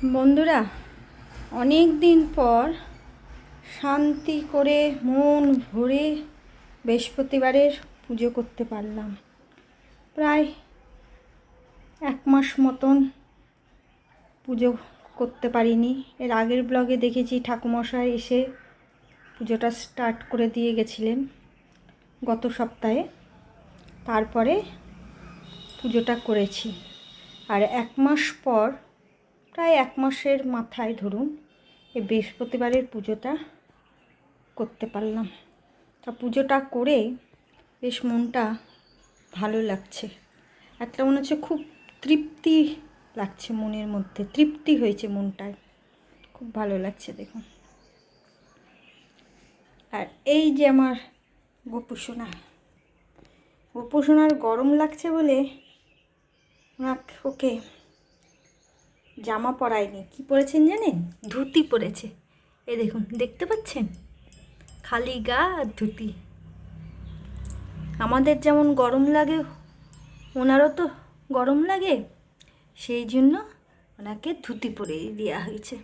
বন্ধুরা, অনেক দিন পর শান্তি করে মন ভরে বৃহস্পতিবারের পুজো করতে পারলাম। প্রায় 1 মাস মতন পুজো করতে পারিনি। এর আগের ব্লগে দেখেছি ঠাকুমশাই এসে পুজোটা স্টার্ট করে দিয়ে গেছিলেন গত সপ্তাহে। তারপরে পুজোটা করেছি। আর 1 মাস পর, প্রায় 1 মাসের মাথায় ধরুন, এই বৃহস্পতিবারের পুজোটা করতে পারলাম। তা পুজোটা করে বেশ মনটা ভালো লাগছে। একটা মনে হচ্ছে খুব তৃপ্তি লাগছে, মনের মধ্যে তৃপ্তি হয়েছে মনটায়, খুব ভালো লাগছে দেখুন। আর এই যে আমার গোপুসোনার গরম লাগছে বলে ওকে জামা পরায়নি। কি পরেছেন জানেন? ধুতি পরেছে। এই দেখুন, দেখতে পাচ্ছেন? খালি গা আর ধুতি। আমাদের যেমন গরম লাগে, ওনারও তো গরম লাগে, সেই জন্য ওনাকে ধুতি পরিয়ে দেওয়া হয়েছে।